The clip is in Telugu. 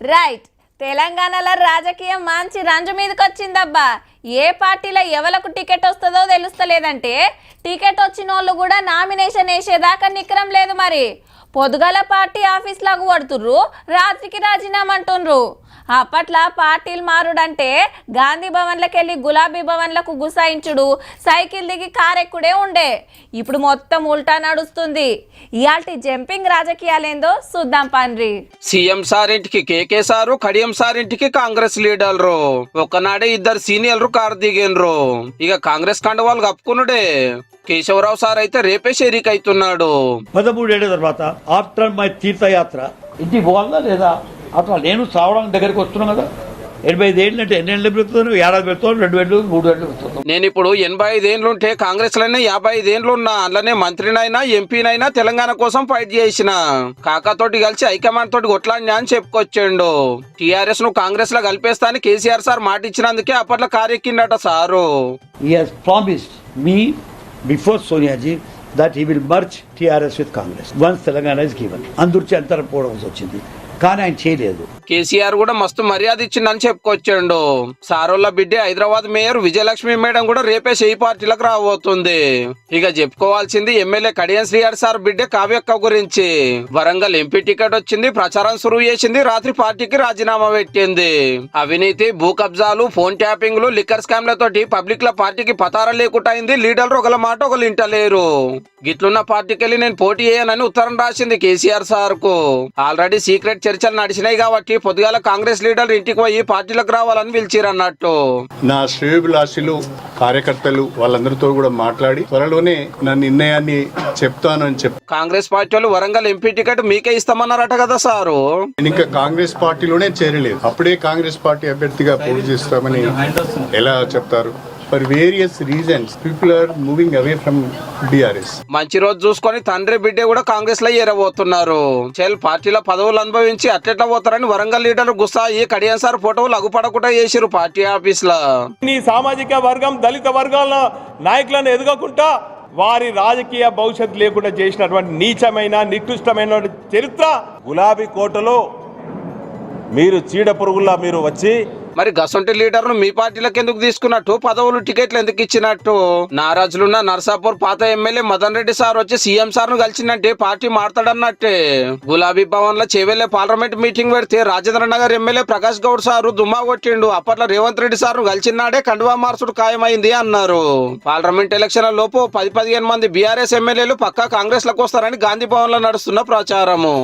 రైట్. తెలంగాణలో రాజకీయం మంచి రంజు మీదకి వచ్చిందబ్బా. ఏ పార్టీలో ఎవలకు టికెట్ వస్తుందో తెలుస్తలేదంటే టికెట్ వచ్చిన వాళ్ళు కూడా నామినేషన్ వేసేదాకా నిక్రం లేదు. మరి పొద్దుగల పార్టీ ఆఫీస్ లాగా పడుతుర్రు, రాత్రికి రాజీనామా అంటుండ్రు. అప్పట్లో పార్టీలు మారుడంటే గాంధీ భవన్లకు వెళ్ళి గులాబీ భవన్లకు గుసాయించుడు, సైకిల్ దిగి కారెక్కుడే ఉండే. ఇప్పుడు మొత్తం ఉల్టా నడుస్తుంది. ఇయాల్టి జంపింగ్ రాజకీయాలేందో చూద్దాం పండ్రి. సీఎం సార్ ఇంటికి కేకే సారు, కడియం సార్ ఇంటికి కాంగ్రెస్ లీడర్లు. ఒకనాడే ఇద్దరు సీనియర్లు కారు దిగినరు. ఇక కాంగ్రెస్ కండవాళ్ళు కప్పుకున్నాడే. కేశవరావు సార్ అయితే రేపే షరీక్ అవుతున్నాడు. 13 ఏళ్ల తర్వాత ఆఫ్టర్ మై తీర్థయాత్ర ఇంటికి పోవాలా లేదా? అట్లా నేను చావడానికి దగ్గరికి వస్తున్నాను కదా. 85 ఏళ్ళు అంటే ఎన్ని ఏళ్ళు పెడుతున్నాను? 7 ఏళ్ళు పెడుతున్నాను, 2 ఏళ్ళు 3 ఏళ్ళు పెడుతున్నాను. నేను ఇప్పుడు 85 ఏళ్ళు ఉంటే కాంగ్రెస్ లోనే 55 ఏళ్ళు ఉన్నా. అందులోనే మంత్రినైనా ఎంపీనైనా తెలంగాణ కోసం ఫైట్ చేసిన. కాకాతోటి కలిసి హైకమాండ్ తోటి కొట్లాడినా అని చెప్పుకొచ్చాడు. టీఆర్ఎస్ ను కాంగ్రెస్ లో కలిపేస్తా అని కేసీఆర్ సార్ మాట ఇచ్చినందుకే అప్పట్లో కారెక్కిండట sir. He has promised me before Sonia ji that he will merge TRS with Congress once Telangana is given. అందరికీ అంతరం పోవడం వచ్చింది, కానీ ఆయన చేయలేదు. కేసీఆర్ కూడా మస్తు మర్యాద ఇచ్చిందని చెప్పుకొచ్చాడు. సారోళ్ళ బిడ్డే హైదరాబాద్ మేయర్ విజయలక్ష్మి మేడం కూడా రేపే షెయి పార్టీలకు రాబోతుంది. ఇక చెప్పుకోవాల్సింది ఎమ్మెల్యే కడియం శ్రీహరి సార్ బిడ్డే కావ్యక్క గురించి. వరంగల్ ఎంపీ టికెట్ వచ్చింది, ప్రచారం సురువు చేసింది, రాత్రి పార్టీకి రాజీనామా పెట్టింది. అవినీతి, భూ కబ్జాలు, ఫోన్ ట్యాపింగ్లు, లిక్కర్ స్కామ్లతోటి పబ్లిక్ లో పార్టీకి పతారం లేకుండా అయింది. లీడర్లు ఒకళ్ళ మాట ఒకళ్ళు ఇంటలేరు. గిట్లున్న పార్టీకి వెళ్ళి నేను పోటీ చేయనని ఉత్తరం రాసింది కేసీఆర్ సార్ కు. ఆల్రెడీ సీక్రెట్ చర్చలు నడిచినాయి కాబట్టి పొద్దుగాల కాంగ్రెస్ లీడర్లు ఇంటికి పోయి పార్టీలకు రావాలని పిలిచిరన్నట్టు. నా శ్రేయోభిలాషులు, కార్యకర్తలు వాళ్ళందరితో కూడా మాట్లాడి త్వరలోనే నా నిర్ణయాన్ని చెప్తాను అని చెప్పి కాంగ్రెస్ పార్టీ వాళ్ళు వరంగల్ ఎంపీ టికెట్ మీకే ఇస్తామన్నారట కదా సారు. నేను ఇంకా కాంగ్రెస్ పార్టీలోనే చేరలేదు. అప్పుడే కాంగ్రెస్ పార్టీ అభ్యర్థిగా పోటీ చేస్తామని ఎలా చెప్తారు? For various reasons, people are moving away from DRS. మంచి రోజు చూసుకొని తండ్రి బిడ్డే కూడా కాంగ్రెస్ లో ఏరబోతున్నారు. పార్టీలో పదవులు అనుభవించి అట్లెట్లా పోతారని వరంగల్ లీడర్ గుస్సాయి కడియం సార్ ఫోటోలు అగుపడకుండా చేసిరు పార్టీ ఆఫీస్ లో. ఈ సామాజిక వర్గం, దళిత వర్గాల నాయకులను ఎదగకుండా వారి రాజకీయ భవిష్యత్తు లేకుండా చేసినటువంటి నీచమైన, నికృష్టమైన చరిత్ర. గులాబీ కోటలో మీరు చీడ పురుగుల్లా మీరు వచ్చి మరి గసొంటి లీడర్ను మీ పార్టీలకు ఎందుకు తీసుకున్నట్టు, పదవులు టికెట్లు ఎందుకు ఇచ్చినట్టు? నారాజులున్న నర్సాపూర్ పాత ఎమ్మెల్యే మదన్ రెడ్డి సార్ వచ్చి సీఎం సార్ ను కలిసినట్టే పార్టీ మారతాడన్నట్టే. గులాబీ భవన్ లో చేవెళ్లే పార్లమెంట్ మీటింగ్ పెడితే రాజేంద్ర నగర్ ఎమ్మెల్యే ప్రకాష్ గౌడ్ సారు దుమ్మా కొట్టిండు. అప్పట్లో రేవంత్ రెడ్డి సార్ ను కలిసినాడే కండువా మార్చుడు ఖాయమైంది అన్నారు. పార్లమెంట్ ఎలక్షన్ల లోపు 10-15 మంది బీఆర్ఎస్ ఎమ్మెల్యేలు పక్కా కాంగ్రెస్ లకు వస్తారని గాంధీ భవన్ లో నడుస్తున్న ప్రచారము.